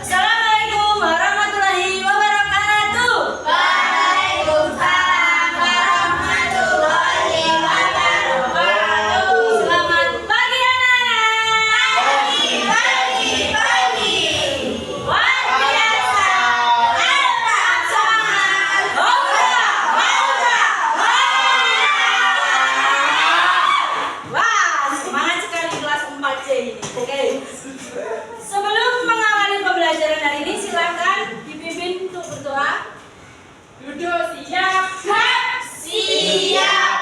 Assalamualaikum warahmatullahi wabarakatuh. Waalaikumsalam warahmatullahi wabarakatuh. Selamat pagi anak-anak. Pagi. Luar biasa. Tetap semangat. Hurra. Wah, semangat sekali kelas 4C ini. Oke. Sebelum mengawali pembelajaran hari ini, silakan dipimpin untuk berdoa. Duduk siap, Siap.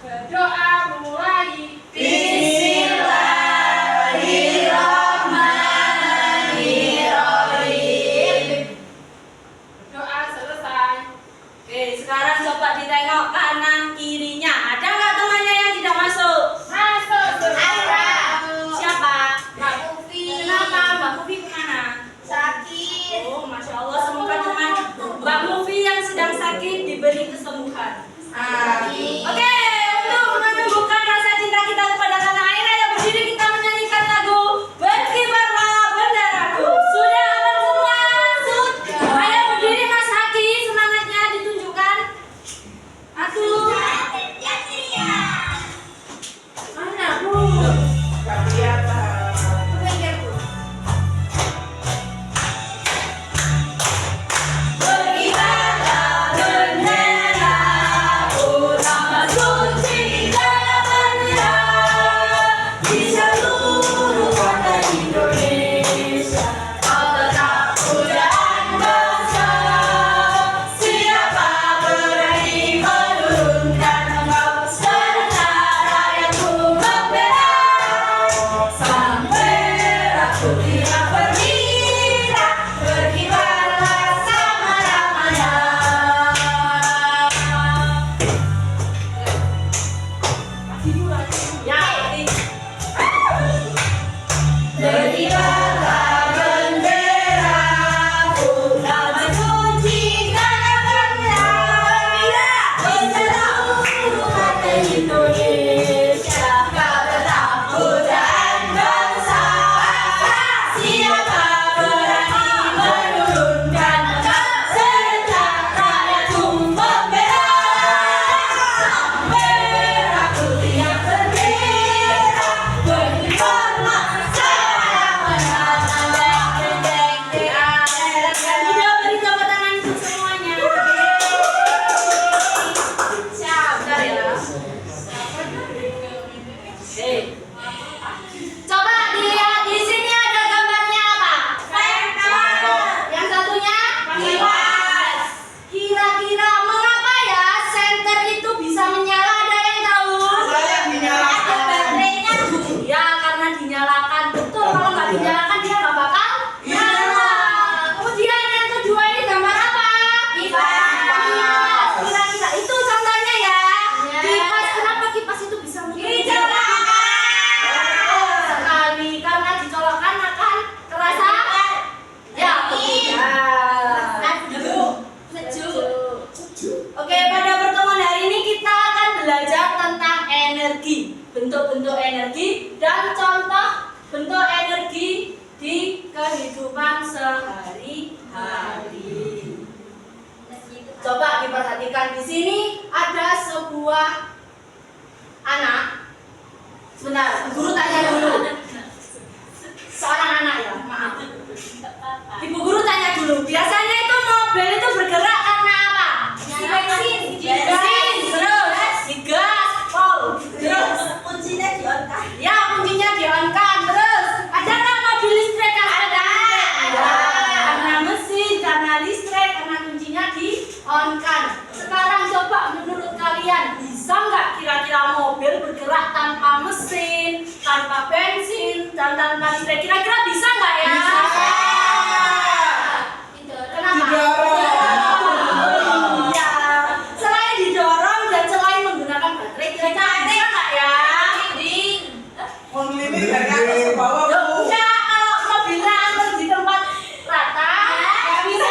berdoa mulai. Bismillahirrahmanirrahim. Berdoa selesai. Oke, sekarang coba ditengok kanan kirinya. Ada nggak temannya yang tidak masuk? Masuk Ada. Siapa? Mbak Ufi. Kenapa Mbak Mufi kemana? Sakit. Oh, Masya Allah, semoga teman Mbak Mufi yang sedang sakit diberi kesembuhan. Amin. Oke, untuk menumbuhkan rasa cinta kita kepada tanah air, ayo berdiri kita menyanyikan lagu Berkibarlah Benderaku. Sudah hafal semua? Sudah. Ayo berdiri Mas Haki, semangatnya ditunjukkan. Satu. Mana Bu? Gak kelihatan. Berkibarlah benderaku, nama suci dalamnya di seluruh kota Indonesia. Kau tetap pujaan bangsa. Siapa berani menurunkan engkau, serta rakyatku membela. Sang merah putih yang berkilau, berkibarlah selama-lamanya. Ya, ini. Berkibarlah benderaku, nama suci dalamnya di seluruh kota Indonesia. Kau tetap pujaan bangsa. Siapa berani menurunkan engkau, serta rakyatku membela. Sang merah putih yang berkilau, berkibarlah selama-lamanya. Udah beri tepuk tangan untuk semuanya. Siap, bentar ya. Coba dilihat di sini ada gambarnya apa? Yang satunya kipas. Kira-kira mengapa ya senter itu bisa menyala? Ada yang tahu? Saya dinyalakan. Ada baterainya. Ya, karena dinyalakan. Betul, kalau nggak dinyalakan dia nggak bakal nyala. Kemudian yang kedua ini gambar apa? Kipas. Kira-kira itu contohnya ya. Ya. Kipas, kenapa kipas itu bisa muncul? Dicolokkan. Betul sekali, karena dicolokkan akan terasa ya. Sejuk. Oke, pada pertemuan hari ini kita akan belajar tentang energi, bentuk-bentuk energi dan contoh bentuk energi di kehidupan sehari-hari. Coba diperhatikan di sini ada sebuah anak. Sebentar, guru tanya dulu. Seorang anak ya, maaf. Ibu guru tanya dulu. Biasanya itu mobil itu bergerak karena apa? Bensin. Bensin, terus digas, pol, terus Kuncinya diangkat. ya kuncinya di-on-kan. Terus ada nggak mobil listrik yang ada? Ada. Karena mesin, karena listrik, karena kuncinya di-on-kan. Sekarang coba menurut kalian bisa nggak kira-kira mobil bergerak tanpa mesin, tanpa bensin, dan tanpa listrik? Kira-kira bisa nggak ya? Kenapa? Didorong. Ya, selain didorong dan selain menggunakan baterai, kira-kira bisa nggak ya? Mengelilingi dari atas ke bawah. Ya Bu. udah, kalau mobilnya antar di tempat rata, nggak bisa.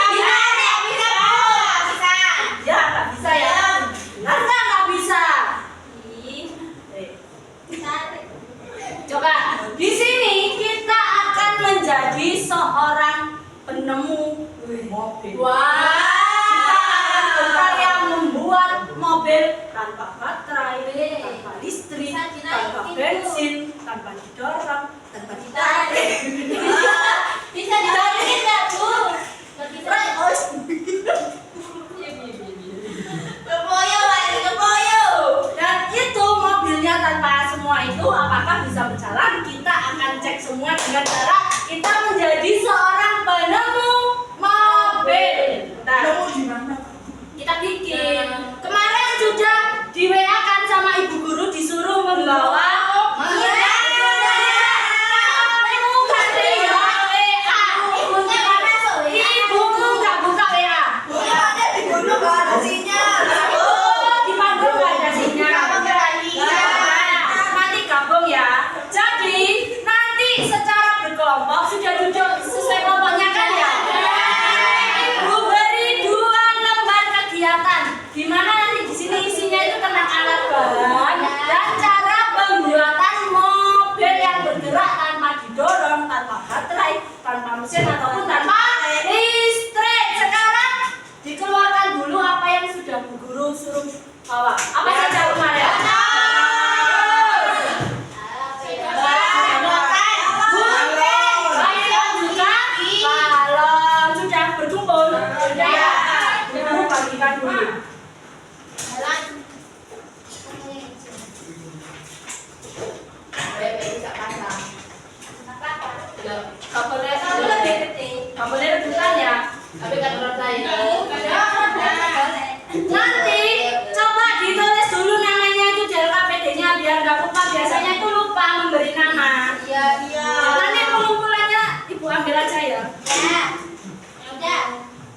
Ya, nggak bisa ya. Karena nggak bisa. dengan cara kita menjadi seorang penemu mobil. Nah, Kamu di mana? kita bikin. Kemarin sudah di WA kan sama ibu guru disuruh membawa ibuku nggak buka WA. Ada di gunung nggak ada sinyal. Di Bandung nggak ada sinyal. Nanti gabung ya. Jadi nanti secara berkelompok sudah duduk sesuai kelompoknya kan ya. Ibu beri 2 lembar kegiatan. Gimana nanti di sini isinya itu tentang alat bahan dan cara pembuatan mobil yang bergerak tanpa didorong, tanpa baterai, tanpa mesin ataupun tanpa listrik. Sekarang dikeluarkan dulu apa yang sudah Bu Guru suruh bawa. Apa saja kemarin? Kalau sudah berkumpul, sudah ya, Bu Guru bagikan dulu. Gak boleh, gak boleh rebutan ya. Tapi kan orang lain. Nanti coba ditulis dulu namanya itu di LKPD-nya biar nggak lupa. Biasanya itu lupa memberi nama. Iya. Nanti pengumpulannya ibu ambil aja ya. Ya. Udah.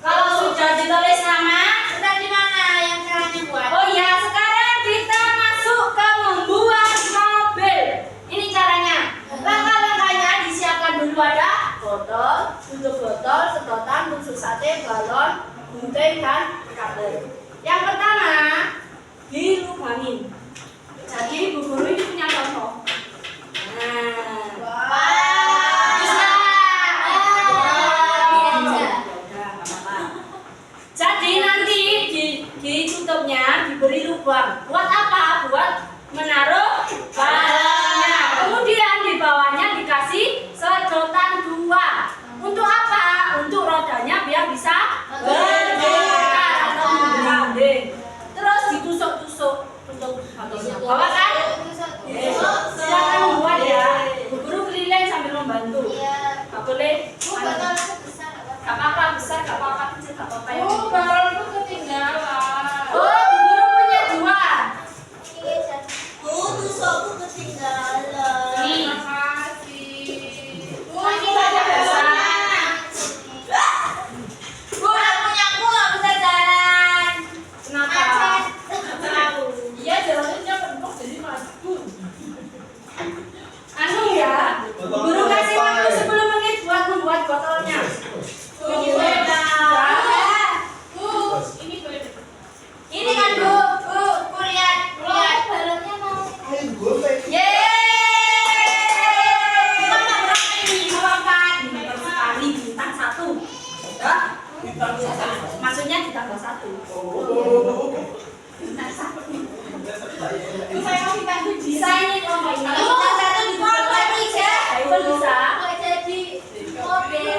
Kalau sudah ditulis nama, Udah di mana yang caranya buat? oh ya sekarang kita masuk ke membuat mobil. Ini caranya. Langkah-langkahnya disiapkan dulu ada botol, tutup botol, sedotan, tusuk sate, balon, gunting dan kabel. Yang pertama dilubangin. Jadi Bu Guru ini punya contoh. Nah, bisa. Jadi nanti ditutupnya diberi lubang. Buat apa? Buat menaruh balonnya. Kemudian di bawahnya dikasih sedotan 2. Untuk apa? Untuk rodanya biar bisa bergerak atau menggelinding. Terus ditusuk-tusuk untuk bagian bawah kan? Yes. Silakan membuat ya. Bu Guru keliling sambil membantu. Gak boleh. Gak apa-apa besar, gak apa-apa kecil, gak apa-apa yang penting. Balonku ketinggalan. Oh, Bu Guru punya 2. Tusukku ketinggalan. Nih. Makasih. Gua punyaku nggak bisa jalan. Kenapa? Iya, jalannya bentuk jadi maju. Anu ya, Bu Guru kasih waktu 10 menit buat membuat botolnya. Ini boleh. Ini kan Bu, lihat. Balonnya mau. Yeay! Kita berapa ini? Berapa? Bintang sekali, bintang 1. Hah? Maksudnya ditambah 1. Bintang 1. Saya mau dibantu Bisa ini kelompok ini. Kalau kita satu di kelompok tiga, Itu bisa. kok jadi mobil.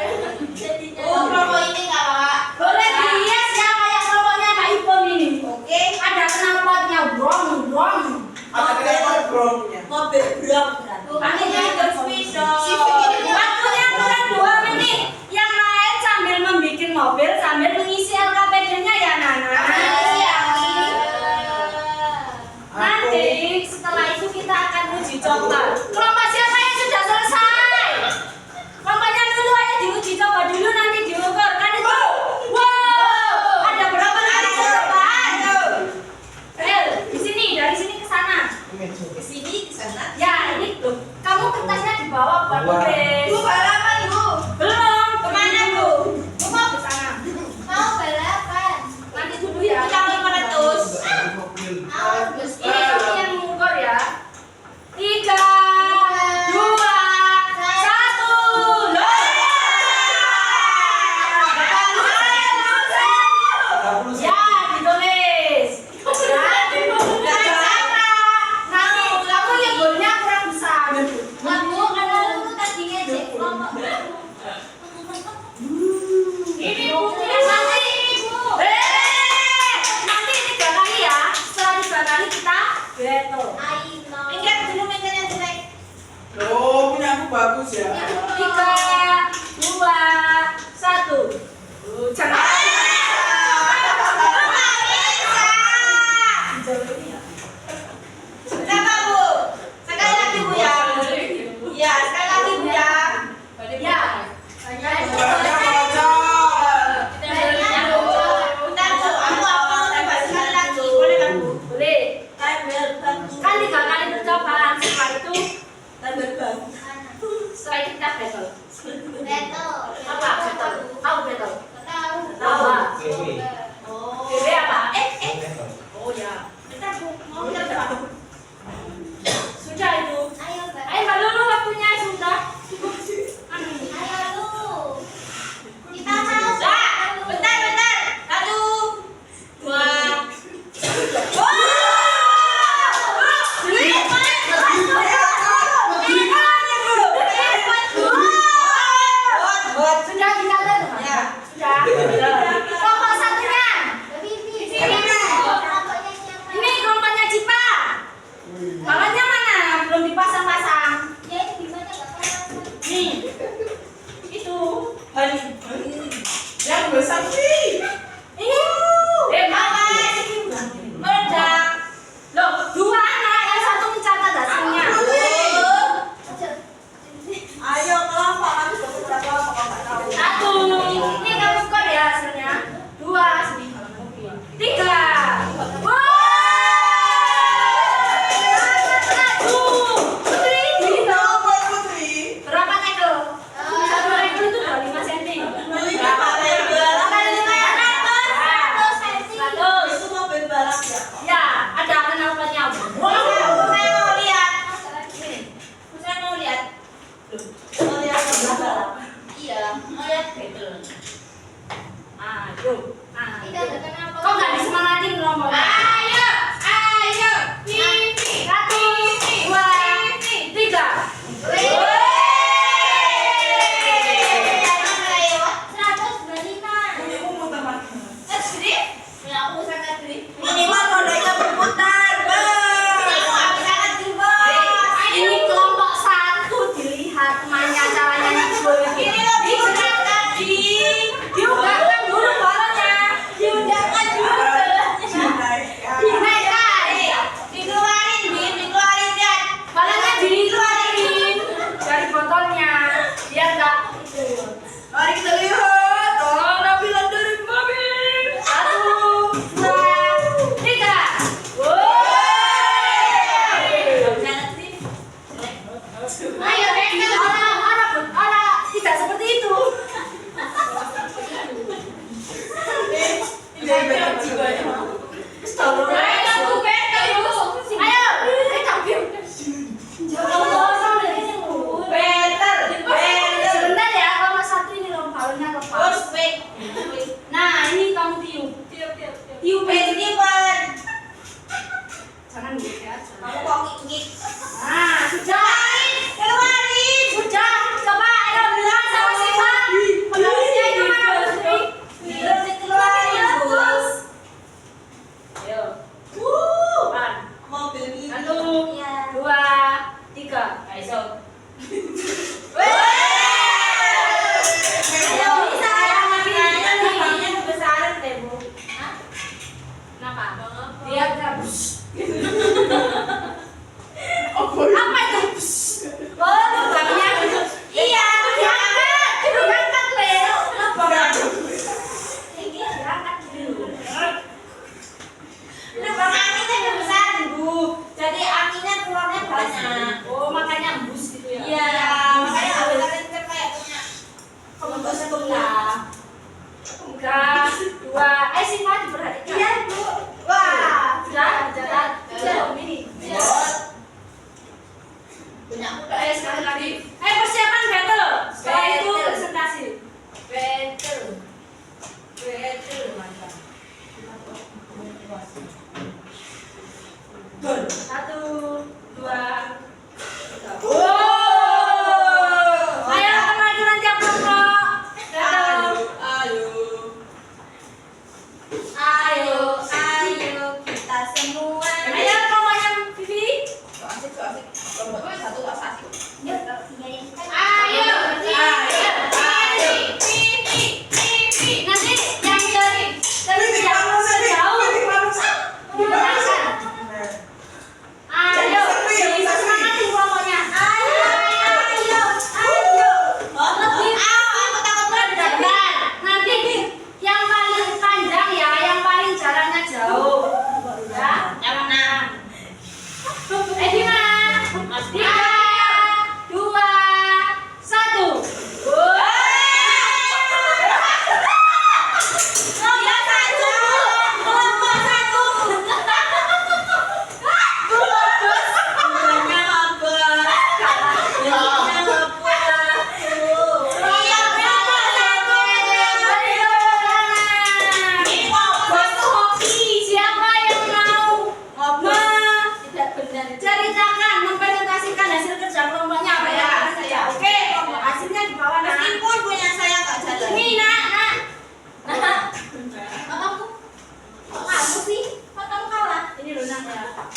Jadinya. Oh, kelompok ini nggak Pak? Boleh dihias ya kayak kelompoknya Kak Ipong ini. Oke. Ada knalpotnya, brong. Ada kenapa bromnya? Mobil brok. Anehnya bersepeda. Waktunya kurang 2 menit. Yang lain sambil membuat mobil sambil mengisi LKPD-nya ya Nana. Nanti setelah itu kita akan uji coba. Kelompok siapa yang sudah selesai? Kelompoknya dulu aja diuji coba dulu nanti diukur kan itu. Wow, ada berapa kali cobaan? Ayo, di sini dari sini ke sana. Ke sini, ke sana. Ya ini loh, kamu kertasnya dibawa buat Wah. nulis. Bu, balapan Bu. Belum, Kemana Bu? Bu mau ke sana. Mau balapan. Nanti dulu ya. Kita mau meletus. Ini kamu yang mengukur ya. 3, 2, 1. Ya, ditulis. Ya, nanti kamu nyebutnya kurang besar. Bu, kalau lu tadinya cek kelompok. Ini buktinya nanti Bu. Nanti 3 kali ya. Setelah 3 kali kita battle. Ingat dulu meja yang jelek. Loh, punya aku bagus ya. 3, 2, 1. Jangan. Berapa, Bu? Sekali lagi, Bu ya. Iya, sekali lagi, Bu ya. Ya. Banyak aja. Bentar, Bu. Aku mau tambah sekali lagi. Boleh kan, Bu? Boleh. Tambah Kan 3 kali percobaan. Setelah itu bang. setelah itu kita battle. Betul. Apa battle? Tahu battle? Tahu. Tahu. Oh. Bebe apa? Oh ya. Bentar, Bu. Mau lihat apa? Sudah itu. Ayo, Mbak. Ayo Mbak Lulu, waktunya sudah. Ayo, Lu. Kita mau. Bentar. 1, 2. Sudah dicatat, Mbak? Ya. Sudah. Kelompok satunya. Ini kelompoknya Cipa. Balonnya mana? Belum dipasang-pasang. Nih. Itu. Yang besar sih. Ini. Meledak. Loh, 2 anak, yang satu mencatat hasilnya. Ayo kelompok, kami sudah berapa kelompok kalau nggak tahu. 1. Ini kamu skor ya hasilnya. 2. 3. Wow. 1. Putri, gitu. Putri. Berapa itu? 1 itu udah 5 cm. Berapa? Itu mobil balap ya? Ya, ada knalpotnya. Saya mau lihat. Saya mau lihat. Mau lihat mobil balap? Iya, mau lihat betul. Ayo. Kok nggak disemangatin ngomong? Ayo. Pipi. 1, 2, 3. Bunyimu muter lagi. Minimal rodanya berputar, Ini kelompok 1 dilihat temannya caranya ngibul. Ini lebih berat tadi. Diugahkan dulu balonnya. Diudahkan dulu. Dinaikkan. Dinaikkan. Dikeluarin, Dan. Balonnya dikeluarin dari botolnya. Biar nggak itu. Mari kita lihat. Oh, Nabila dari mobil. 1, 2, 3. Ayo, Orang tidak seperti itu. Ini banyak jiwanya. Ayo, kita biar. Sebentar ya, kalau 1 ini loh balonnya lepas. Nah, ini kamu tiup. Tiupin. Jangan gitu ya. Nah, sudah. Sudah. Coba ayo bilang sama Siva. Penggarisnya itu mana, Putri? Ayo. Depan. 1, 2, 3. Ayo. Kenapa? Dia gabus. Apa itu? Oh, lubangnya. Iya, diangkat. Diangkat, Leo. Diangkat dulu. Lubang anginnya besar, Bu. Jadi anginnya keluarnya banyak. Oh, makanya embus gitu ya. Iya, makanya nggak bisa kenceng kayak punya pembungkus sebelah. 3, 2. Siva diperhatikan. Iya, Bu. Wah, Sudah, catat. Sudah, ini. banyak Sekali lagi. Persiapan battle. Setelah itu Battle. presentasi. betul, mantap. 1, 2, 3. Wow. Ayo kemajuan tiap kelompok. Battle. Ayo, kita semua. Ayo kelompoknya Vivi. Asik. Kelompok satu asik. Yuk,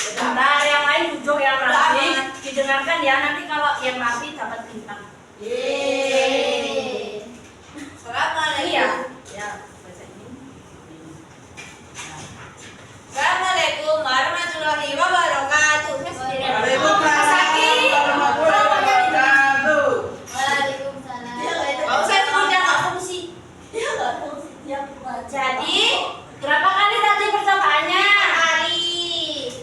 Sebentar, yang lain duduk yang rapi, didengarkan ya. Nanti kalau yang rapi dapat bintang. Yeay. Assalamualaikum. Iya. Ya, baca ini. Assalamualaikum warahmatullahi wabarakatuh. Jadi Berapa kali tadi percobaannya? kali.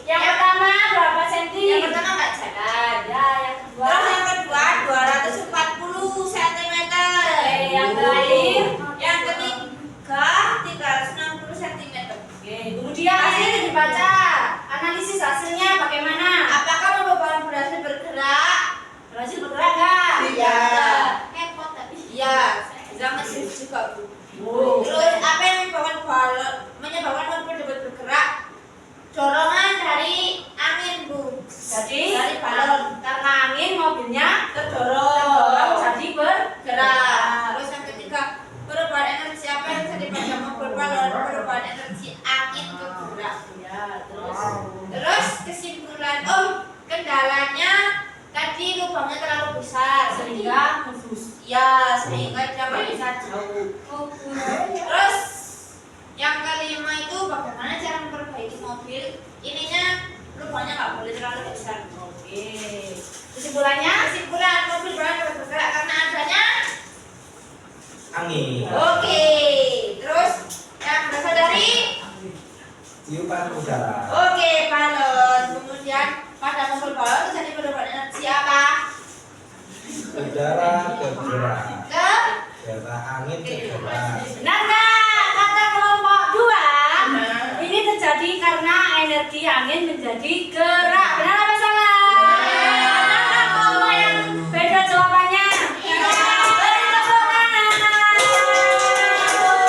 Yang pertama berapa senti? Yang pertama nggak jalan. Ya, yang kedua. Terus yang kedua 240 cm. Yang terakhir. Yang ketiga 360 cm. Oke, kemudian hasilnya dibaca. Analisis hasilnya bagaimana? Apakah beban berhasil bergerak? Berhasil bergerak nggak? Iya. Kepot tadi. Iya. Jangan sih juga Bu. Oh. Terus apa yang menyebabkan mobil dapat bergerak? Dorongan dari angin Bu. Jadi dari balon. karena angin mobilnya Terdorong. jadi Bergerak. Terus yang ketiga, perubahan energi apa yang terjadi pada mobil balon? Perubahan energi angin ke gerak. Ya, terus. Terus kesimpulan, kendalanya tadi lubangnya terlalu besar Sehingga khusus. ya sehingga dia nggak bisa jauh. Terus yang kelima itu bagaimana cara memperbaiki mobil? Ininya lubangnya nggak boleh terlalu besar. Oke. Kesimpulannya? Kesimpulan, mobil balon dapat bergerak karena adanya. Angin. Oke. Terus yang berasal dari. Tiupan udara. Oke, balon. Kemudian pada mobil balon terjadi perubahan energi apa? Udara bergerak. Ke Delta angin bergerak. Benar nggak? Kata kelompok 2 ini terjadi karena energi angin menjadi gerak. Benar apa salah? Benar kelompok yang beda jawabannya? Beri tepuk tangan.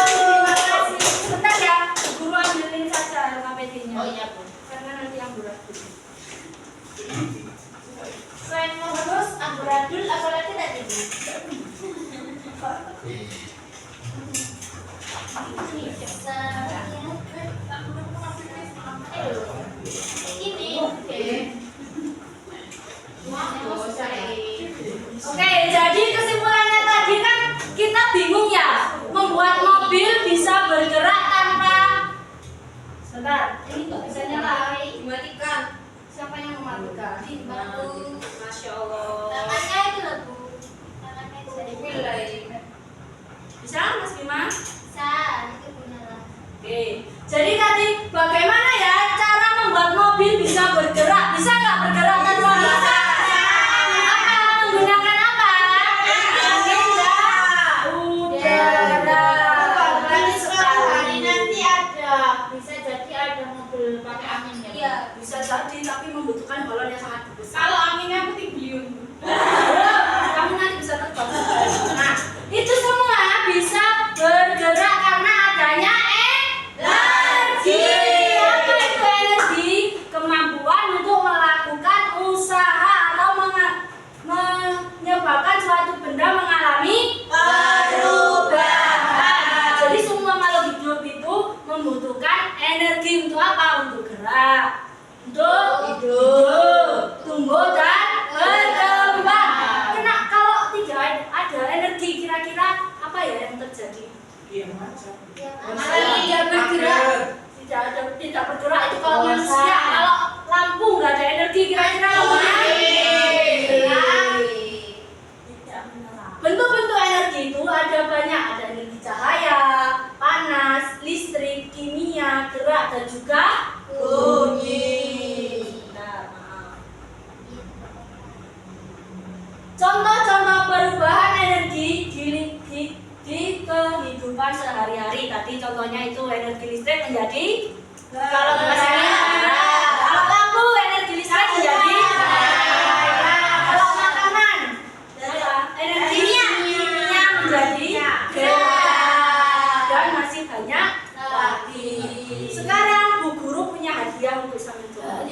Terima kasih. Sebentar ya, guru ambilin saja LKPD-nya. Oh iya Bu. Karena nanti yang berat. Selain mengurus amburadul apalagi tadi Bu? Ini Oke, jadi kesimpulannya tadi kan kita bingung ya membuat mobil bisa bergerak tanpa. Sebentar, ini nggak bisa nyala. dimatikan. Siapa yang mematikan? Masya Allah. Tangannya itu loh Bu. Tangannya itu dari Bisa, Mas Bima? bisa, itu benar. Oke, jadi tadi bagaimana ya cara membuat mobil bisa bergerak? Bisa nggak bergerak tanpa bisa? Apa? Menggunakan apa? Angin dan udara. Nanti suatu hari nanti ada, bisa jadi ada mobil pakai angin ya. Iya. Bisa jadi, tapi membutuhkan balon yang sangat besar. Kalau anginnya puting beliung. Kamu nanti bisa terbang. Nah, itu semua bisa bergerak karena adanya energi. Apa itu energi? Kemampuan untuk melakukan usaha atau menyebabkan suatu benda mengalami perubahan. Jadi semua makhluk hidup itu membutuhkan energi untuk apa? Untuk gerak, untuk hidup, tumbuh dan berkembang. Kena kalau tidak ada energi, kira-kira apa ya yang terjadi? Tidak bergerak, tidak bergerak itu kalau manusia. Kalau lampu nggak ada energi, kira-kira apa? Bentuk-bentuk energi itu ada banyak, ada energi cahaya, panas, listrik, kimia, gerak dan juga bunyi. Nah, maaf. Contoh-contoh perubahan energi di kehidupan sehari-hari. Tadi contohnya itu energi listrik menjadi kalau kipas angin gerak. Kalau lampu energi listrik menjadi cahaya. Kalau makanan energi kimia menjadi gerak. Dan masih banyak lagi. Sekarang Bu Guru punya hadiah untuk sang mencoba.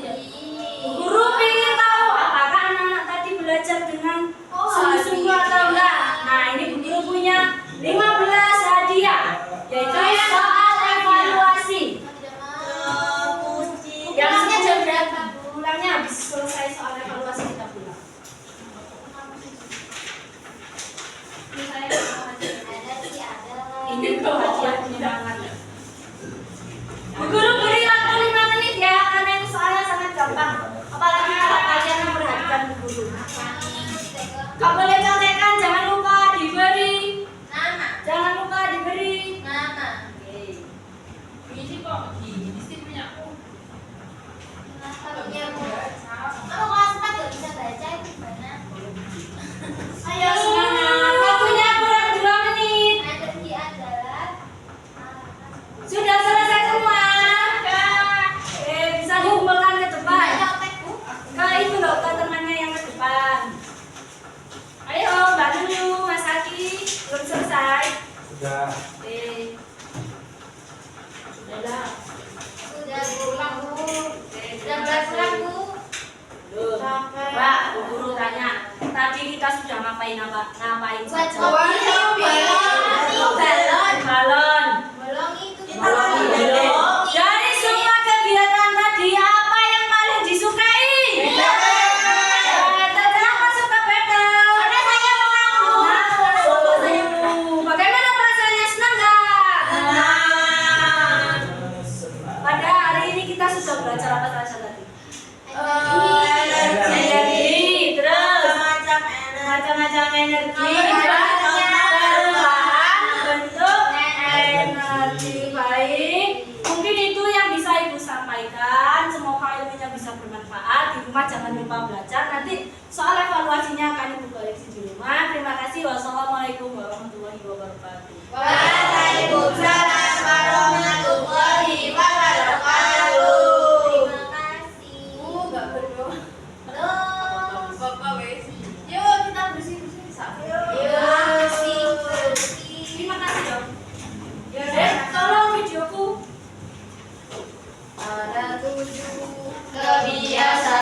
Bu Guru ingin tahu apakah anak-anak tadi belajar dengan sungguh-sungguh atau enggak? Nah, ini Bu Guru punya 15 hadiah, yaitu soal evaluasi. habis selesai soal evaluasi kita pulang. Ini pengajian penyemangat. Bu Guru beri waktu 5 menit ya, karena ini soalnya sangat gampang. Apalagi kalau kalian memperhatikan Bu Guru. Gak boleh contekan, jangan lupa diberi. Jangan lupa diberi. Oke. Ini kok gini sih punyaku. Ayo semangat. Waktunya kurang 2 menit. Sudah selesai semua. Bisa dikumpulkan ke depan. Ke itu loh, ke temannya yang ke depan. Ayo, Mbak Nunu, Mas Aki, belum selesai. Sudah. Sudahlah. Mbak, Bu Guru tanya. Tadi kita sudah ngapain ngapain saja? Balon. Dari semua kegiatan tadi, apa yang paling disukai? Terserah masuk ke battle. Bagaimana perasaannya, senang nggak? Pada hari ini kita sudah belajar apa saja tadi? Energi, terus macam-macam energi, bentuk energi baik. Mungkin itu yang bisa Ibu sampaikan. Semoga ilmunya bisa bermanfaat. Di rumah jangan lupa belajar. Nanti soal evaluasinya akan Ibu koreksi di rumah. Terima kasih. Wassalamualaikum warahmatullahi wabarakatuh. Waalaikumsalam.